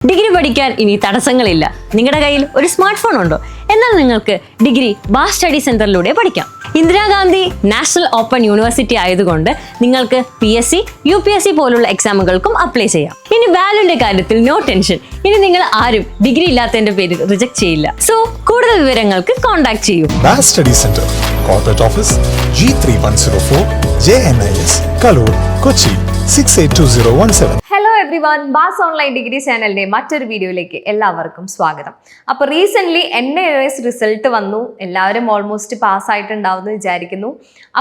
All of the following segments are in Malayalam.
ഡിഗ്രി പഠിക്കാൻ ഇനി തടസ്സങ്ങളില്ല. നിങ്ങളുടെ കയ്യിൽ ഒരു സ്മാർട്ട് ഫോൺ ഉണ്ടോ? എന്നാൽ നിങ്ങൾക്ക് ഡിഗ്രി ബാസ് സ്റ്റഡി സെന്ററിലൂടെ പഠിക്കാം. ഇന്ദിരാഗാന്ധി നാഷണൽ ഓപ്പൺ യൂണിവേഴ്സിറ്റി ആയതുകൊണ്ട് നിങ്ങൾക്ക് PSC, UPSC പോലുള്ള എക്സാമുകൾക്കും അപ്ലൈ ചെയ്യാം. ഇനി വാല്യൂന്റെ കാര്യത്തിൽ നോ ടെൻഷൻ. ഇനി നിങ്ങൾ ആരും ഡിഗ്രി ഇല്ലാത്തതിന്റെ പേരിൽ റിജക്ട് ചെയ്യില്ല. സോ കൂടുതൽ വിവരങ്ങൾക്ക് കോൺടാക്ട് ചെയ്യൂ. ബാസ് study centre, corporate office, G3104, JNIS, Kaloor, Kochi 682017. Hello everyone, ബാസ് ഓൺലൈൻ ഡിഗ്രി ചാനലിന്റെ മറ്റൊരു വീഡിയോയിലേക്ക് എല്ലാവർക്കും സ്വാഗതം. അപ്പോൾ റീസെന്റ് NIOS റിസൾട്ട് വന്നു. എല്ലാവരും ഓൾമോസ്റ്റ് പാസ്സായിട്ടുണ്ടാവുമെന്ന് വിചാരിക്കുന്നു.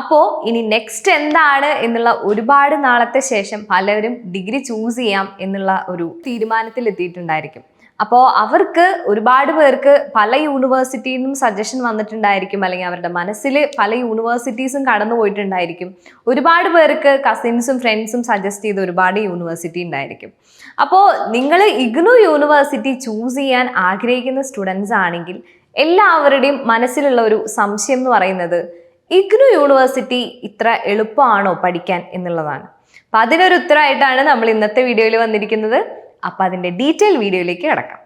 അപ്പോൾ ഇനി നെക്സ്റ്റ് എന്താണ് എന്നുള്ള ഒരുപാട് നാളത്തെ ശേഷം പലരും ഡിഗ്രി ചൂസ് ചെയ്യാം എന്നുള്ള ഒരു തീരുമാനത്തിൽ എത്തിയിട്ടുണ്ടായിരിക്കും. അപ്പോൾ അവർക്ക് ഒരുപാട് പേർക്ക് പല യൂണിവേഴ്സിറ്റിയിൽ നിന്നും സജഷൻ വന്നിട്ടുണ്ടായിരിക്കും, അല്ലെങ്കിൽ അവരുടെ മനസ്സിൽ പല യൂണിവേഴ്സിറ്റീസും കടന്നു പോയിട്ടുണ്ടായിരിക്കും. ഒരുപാട് പേർക്ക് കസിൻസും ഫ്രണ്ട്സും സജസ്റ്റ് ചെയ്ത ഒരുപാട് യൂണിവേഴ്സിറ്റി ഉണ്ടായിരിക്കും. അപ്പോൾ നിങ്ങൾ IGNOU യൂണിവേഴ്സിറ്റി ചൂസ് ചെയ്യാൻ ആഗ്രഹിക്കുന്ന സ്റ്റുഡൻസ് ആണെങ്കിൽ എല്ലാവരുടെയും മനസ്സിലുള്ള ഒരു സംശയം എന്ന് പറയുന്നത് IGNOU യൂണിവേഴ്സിറ്റി ഇത്ര എളുപ്പമാണോ പഠിക്കാൻ എന്നുള്ളതാണ്. അപ്പം അതിനൊരു ഉത്തരമായിട്ടാണ് നമ്മൾ ഇന്നത്തെ വീഡിയോയിൽ വന്നിരിക്കുന്നത്. അപ്പം അതിൻ്റെ ഡീറ്റെയിൽ വീഡിയോയിലേക്ക് കിടക്കാം.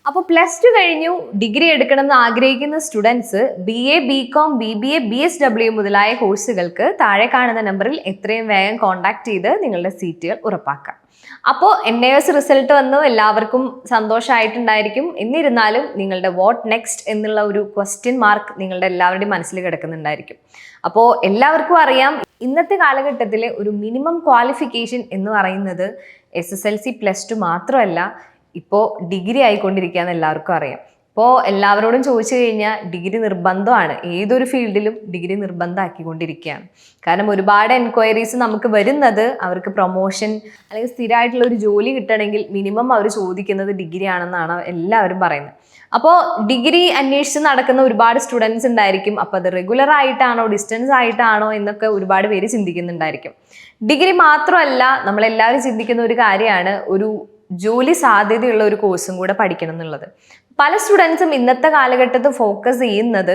അപ്പോൾ +2 കഴിഞ്ഞു ഡിഗ്രി എടുക്കണമെന്ന് ആഗ്രഹിക്കുന്ന students BA, BCom, BBA, BSW മുതലായ കോഴ്സുകൾക്ക് താഴെ കാണുന്ന നമ്പറിൽ എത്രയും വേഗം കോൺടാക്ട് ചെയ്ത് നിങ്ങളുടെ സീറ്റുകൾ ഉറപ്പാക്കാം. അപ്പോൾ NIOS റിസൾട്ട് വന്നു, എല്ലാവർക്കും സന്തോഷമായിട്ടുണ്ടായിരിക്കും. എന്നിരുന്നാലും നിങ്ങളുടെ വാട്ട് നെക്സ്റ്റ് എന്നുള്ള ഒരു ക്വസ്റ്റ്യൻ മാർക്ക് നിങ്ങളുടെ എല്ലാവരുടെയും മനസ്സിൽ കിടക്കുന്നുണ്ടായിരിക്കും. അപ്പോൾ എല്ലാവർക്കും അറിയാം, ഇന്നത്തെ കാലഘട്ടത്തിൽ ഒരു മിനിമം ക്വാളിഫിക്കേഷൻ എന്ന് പറയുന്നത് SSLC +2 മാത്രമല്ല, ഇപ്പോൾ ഡിഗ്രി ആയിക്കൊണ്ടിരിക്കുകയെന്ന് എല്ലാവർക്കും അറിയാം. ഇപ്പോൾ എല്ലാവരോടും ചോദിച്ചു കഴിഞ്ഞാൽ ഡിഗ്രി നിർബന്ധമാണ്. ഏതൊരു ഫീൽഡിലും ഡിഗ്രി നിർബന്ധമാക്കിക്കൊണ്ടിരിക്കുകയാണ്. കാരണം ഒരുപാട് എൻക്വയറീസ് നമുക്ക് വരുന്നത് അവർക്ക് പ്രൊമോഷൻ അല്ലെങ്കിൽ സ്ഥിരമായിട്ടുള്ള ഒരു ജോലി കിട്ടണമെങ്കിൽ മിനിമം അവർ ചോദിക്കുന്നത് ഡിഗ്രി ആണെന്നാണ് എല്ലാവരും പറയുന്നത്. അപ്പോൾ ഡിഗ്രി അന്വേഷിച്ച് നടക്കുന്ന ഒരുപാട് സ്റ്റുഡൻസ് ഉണ്ടായിരിക്കും. അപ്പോൾ അത് റെഗുലർ ആയിട്ടാണോ ഡിസ്റ്റൻസ് ആയിട്ടാണോ എന്നൊക്കെ ഒരുപാട് പേര് ചിന്തിക്കുന്നുണ്ടായിരിക്കും. ഡിഗ്രി മാത്രമല്ല, നമ്മളെല്ലാവരും ചിന്തിക്കുന്ന ഒരു കാര്യമാണ് ഒരു ജോലി സാധ്യതയുള്ള ഒരു കോഴ്സും കൂടെ പഠിക്കണം എന്നുള്ളത്. പല സ്റ്റുഡൻസും ഇന്നത്തെ കാലഘട്ടത്തിൽ ഫോക്കസ് ചെയ്യുന്നത്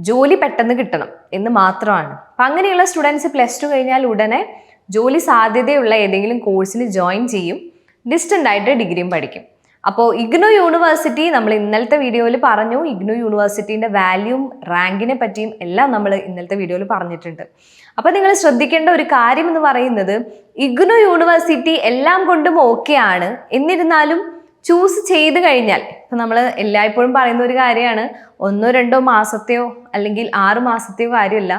ജോലി പെട്ടെന്ന് കിട്ടണം എന്ന് മാത്രമാണ്. അപ്പം അങ്ങനെയുള്ള സ്റ്റുഡൻസ് +2 കഴിഞ്ഞാൽ ഉടനെ ജോലി സാധ്യതയുള്ള ഏതെങ്കിലും കോഴ്സിന് ജോയിൻ ചെയ്യും, ഡിസ്റ്റൻ്റ് ആയിട്ട് ഡിഗ്രിയും പഠിക്കും. അപ്പോൾ IGNOU യൂണിവേഴ്സിറ്റി നമ്മൾ ഇന്നലത്തെ വീഡിയോയിൽ പറഞ്ഞു. IGNOU യൂണിവേഴ്സിറ്റീൻ്റെ വാല്യൂം റാങ്കിനെ പറ്റിയും എല്ലാം നമ്മൾ ഇന്നലത്തെ വീഡിയോയിൽ പറഞ്ഞിട്ടുണ്ട്. അപ്പോൾ നിങ്ങൾ ശ്രദ്ധിക്കേണ്ട ഒരു കാര്യം എന്ന് പറയുന്നത് IGNOU യൂണിവേഴ്സിറ്റി എല്ലാം കൊണ്ടും ഓക്കെയാണ്. എന്നിരുന്നാലും ചൂസ് ചെയ്ത് കഴിഞ്ഞാൽ, ഇപ്പം നമ്മൾ എല്ലായ്പ്പോഴും പറയുന്ന ഒരു കാര്യമാണ്, 1-2 മാസത്തെയോ അല്ലെങ്കിൽ 6 മാസത്തെയോ കാര്യമല്ല,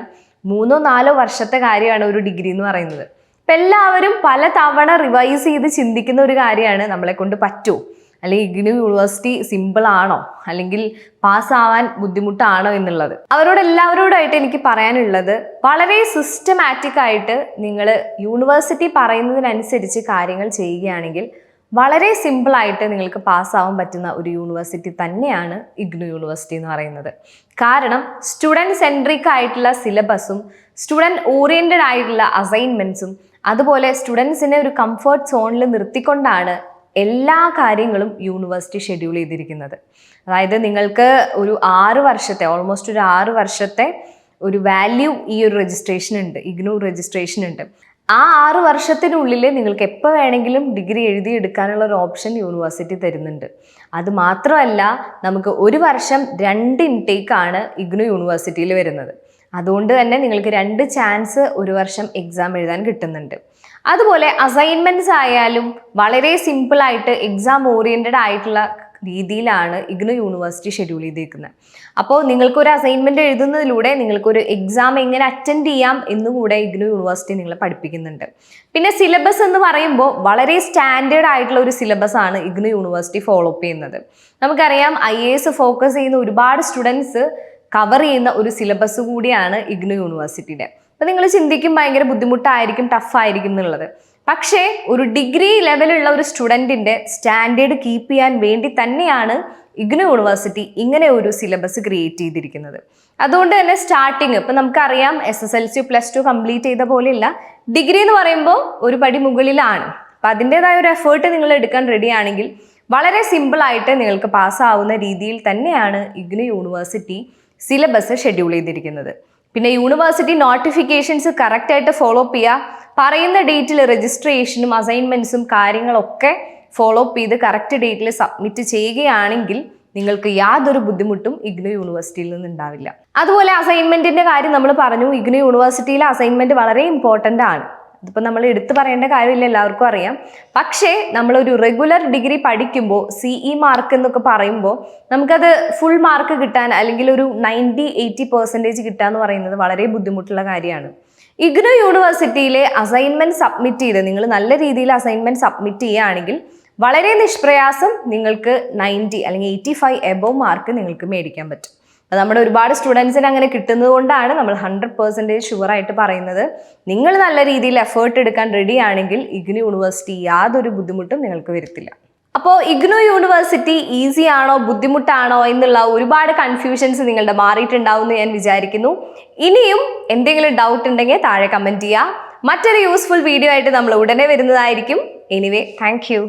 3-4 വർഷത്തെ കാര്യമാണ് ഒരു ഡിഗ്രി എന്ന് പറയുന്നത്. ഇപ്പം എല്ലാവരും പല തവണ റിവൈസ് ചെയ്ത് ചിന്തിക്കുന്ന ഒരു കാര്യമാണ്, നമ്മളെ കൊണ്ട് പറ്റുമോ, അല്ലെങ്കിൽ IGNOU യൂണിവേഴ്സിറ്റി സിമ്പിൾ ആണോ, അല്ലെങ്കിൽ പാസ്സാവാൻ ബുദ്ധിമുട്ടാണോ എന്നുള്ളത്. അവരോട് എല്ലാവരോടായിട്ട് എനിക്ക് പറയാനുള്ളത്, വളരെ സിസ്റ്റമാറ്റിക് ആയിട്ട് നിങ്ങൾ യൂണിവേഴ്സിറ്റി പറയുന്നതിനനുസരിച്ച് കാര്യങ്ങൾ ചെയ്യുകയാണെങ്കിൽ വളരെ സിമ്പിളായിട്ട് നിങ്ങൾക്ക് പാസ്സാവാൻ പറ്റുന്ന ഒരു യൂണിവേഴ്സിറ്റി തന്നെയാണ് IGNOU യൂണിവേഴ്സിറ്റി എന്ന് പറയുന്നത്. കാരണം സ്റ്റുഡൻറ് സെൻട്രിക് ആയിട്ടുള്ള സിലബസും സ്റ്റുഡൻറ് ഓറിയൻറ്റഡ് ആയിട്ടുള്ള അസൈൻമെൻറ്റ്സും അതുപോലെ സ്റ്റുഡൻസിനെ ഒരു കംഫർട്ട് സോണിൽ നിർത്തിക്കൊണ്ടാണ് എല്ലാ കാര്യങ്ങളും യൂണിവേഴ്സിറ്റി ഷെഡ്യൂൾ ചെയ്തിരിക്കുന്നത്. അതായത് നിങ്ങൾക്ക് ഒരു 6 വർഷത്തെ ഓൾമോസ്റ്റ് ഒരു 6 വർഷത്തെ ഒരു വാല്യൂ ഈ ഒരു രജിസ്ട്രേഷൻ ഉണ്ട്, IGNOU രജിസ്ട്രേഷൻ ഉണ്ട്. ആ 6 വർഷത്തിനുള്ളിൽ നിങ്ങൾക്ക് എപ്പോൾ വേണമെങ്കിലും ഡിഗ്രി എഴുതിയെടുക്കാനുള്ള ഒരു ഓപ്ഷൻ യൂണിവേഴ്സിറ്റി തരുന്നുണ്ട്. അത് മാത്രമല്ല, നമുക്ക് 1 വർഷം 2 ഇൻടേക്കാണ് IGNOU യൂണിവേഴ്സിറ്റിയിൽ വരുന്നത്. അതുകൊണ്ട് തന്നെ നിങ്ങൾക്ക് 2 ചാൻസ് 1 വർഷം എക്സാം എഴുതാൻ കിട്ടുന്നുണ്ട്. അതുപോലെ അസൈൻമെൻറ്റ്സ് ആയാലും വളരെ സിമ്പിളായിട്ട് എക്സാം ഓറിയൻറ്റഡ് ആയിട്ടുള്ള രീതിയിലാണ് IGNOU യൂണിവേഴ്സിറ്റി ഷെഡ്യൂൾ ചെയ്തിരിക്കുന്നത്. അപ്പോൾ നിങ്ങൾക്കൊരു അസൈൻമെൻറ്റ് എഴുതുന്നതിലൂടെ നിങ്ങൾക്കൊരു എക്സാം എങ്ങനെ അറ്റൻഡ് ചെയ്യാം എന്നുകൂടെ IGNOU യൂണിവേഴ്സിറ്റി നിങ്ങളെ പഠിപ്പിക്കുന്നുണ്ട്. പിന്നെ സിലബസ് എന്ന് പറയുമ്പോൾ വളരെ സ്റ്റാൻഡേർഡ് ആയിട്ടുള്ള ഒരു സിലബസ് ആണ് IGNOU യൂണിവേഴ്സിറ്റി ഫോളോ അപ്പ് ചെയ്യുന്നത്. നമുക്കറിയാം, IAS ഫോക്കസ് ചെയ്യുന്ന ഒരുപാട് സ്റ്റുഡൻസ് കവർ ചെയ്യുന്ന ഒരു സിലബസ് കൂടിയാണ് IGNOU യൂണിവേഴ്സിറ്റിയുടെ. അപ്പോൾ നിങ്ങൾ ചിന്തിക്കും ഭയങ്കര ബുദ്ധിമുട്ടായിരിക്കും, ടഫായിരിക്കും എന്നുള്ളത്. പക്ഷേ ഒരു ഡിഗ്രി ലെവലുള്ള ഒരു സ്റ്റുഡൻറ്റിൻ്റെ സ്റ്റാൻഡേർഡ് കീപ്പ് ചെയ്യാൻ വേണ്ടി തന്നെയാണ് IGNOU യൂണിവേഴ്സിറ്റി ഇങ്ങനെ ഒരു സിലബസ് ക്രിയേറ്റ് ചെയ്തിരിക്കുന്നത്. അതുകൊണ്ട് തന്നെ സ്റ്റാർട്ടിങ് ഇപ്പം നമുക്കറിയാം, SSLC +2 കംപ്ലീറ്റ് ചെയ്ത പോലെയല്ല, ഡിഗ്രി എന്ന് പറയുമ്പോൾ ഒരു പടി മുകളിലാണ്. അപ്പം അതിൻ്റെതായ ഒരു എഫേർട്ട് നിങ്ങൾ എടുക്കാൻ റെഡി ആണെങ്കിൽ വളരെ സിമ്പിളായിട്ട് നിങ്ങൾക്ക് പാസ്സാവുന്ന രീതിയിൽ തന്നെയാണ് ഇഗ്നു യൂണിവേഴ്സിറ്റി സിലബസ് ഷെഡ്യൂൾ ചെയ്തിരിക്കുന്നത്. പിന്നെ യൂണിവേഴ്സിറ്റി നോട്ടിഫിക്കേഷൻസ് കറക്റ്റായിട്ട് ഫോളോ അപ്പ് ചെയ്യുക. പറയുന്ന ഡേറ്റിൽ രജിസ്ട്രേഷനും അസൈൻമെൻറ്റ്സും കാര്യങ്ങളൊക്കെ ഫോളോ അപ്പ് ചെയ്ത് കറക്റ്റ് ഡേറ്റിൽ സബ്മിറ്റ് ചെയ്യുകയാണെങ്കിൽ നിങ്ങൾക്ക് യാതൊരു ബുദ്ധിമുട്ടും ഇഗ്നു യൂണിവേഴ്സിറ്റിയിൽ നിന്ന് ഉണ്ടാവില്ല. അതുപോലെ അസൈൻമെന്റിന്റെ കാര്യം നമ്മൾ പറഞ്ഞു. ഇഗ്നു യൂണിവേഴ്സിറ്റിയിലെ അസൈൻമെന്റ് വളരെ ഇമ്പോർട്ടൻ്റ് ആണ്. ഇതിപ്പോൾ നമ്മൾ എടുത്തു പറയേണ്ട കാര്യമില്ല, എല്ലാവർക്കും അറിയാം. പക്ഷേ നമ്മളൊരു റെഗുലർ ഡിഗ്രി പഠിക്കുമ്പോൾ CE മാർക്ക് എന്നൊക്കെ പറയുമ്പോൾ നമുക്കത് ഫുൾ മാർക്ക് കിട്ടാൻ അല്ലെങ്കിൽ ഒരു 90-80% കിട്ടുക എന്ന് പറയുന്നത് വളരെ ബുദ്ധിമുട്ടുള്ള കാര്യമാണ്. ഇഗ്നു യൂണിവേഴ്സിറ്റിയിലെ അസൈൻമെന്റ് സബ്മിറ്റ് ചെയ്ത് നിങ്ങൾ നല്ല രീതിയിൽ അസൈൻമെന്റ് സബ്മിറ്റ് ചെയ്യുകയാണെങ്കിൽ വളരെ നിഷ്പ്രയാസം നിങ്ങൾക്ക് 90 അല്ലെങ്കിൽ 85 എബോവ് മാർക്ക് നിങ്ങൾക്ക് മേടിക്കാൻ പറ്റും. അപ്പോൾ നമ്മുടെ ഒരുപാട് സ്റ്റുഡൻസിന് അങ്ങനെ കിട്ടുന്നത് കൊണ്ടാണ് നമ്മൾ 100% ഷുവറായിട്ട് പറയുന്നത്. നിങ്ങൾ നല്ല രീതിയിൽ എഫേർട്ട് എടുക്കാൻ റെഡി ആണെങ്കിൽ ഇഗ്നു യൂണിവേഴ്സിറ്റി യാതൊരു ബുദ്ധിമുട്ടും നിങ്ങൾക്ക് വരുത്തില്ല. അപ്പോൾ ഇഗ്നു യൂണിവേഴ്സിറ്റി ഈസി ആണോ ബുദ്ധിമുട്ടാണോ എന്നുള്ള ഒരുപാട് കൺഫ്യൂഷൻസ് നിങ്ങളുടെ മാറിയിട്ടുണ്ടാവും എന്ന് ഞാൻ വിചാരിക്കുന്നു. ഇനിയും എന്തെങ്കിലും ഡൗട്ട് ഉണ്ടെങ്കിൽ താഴെ കമൻറ്റ് ചെയ്യുക. മറ്റൊരു യൂസ്ഫുൾ വീഡിയോ ആയിട്ട് നമ്മൾ ഉടനെ വരുന്നതായിരിക്കും. Anyway, thank you.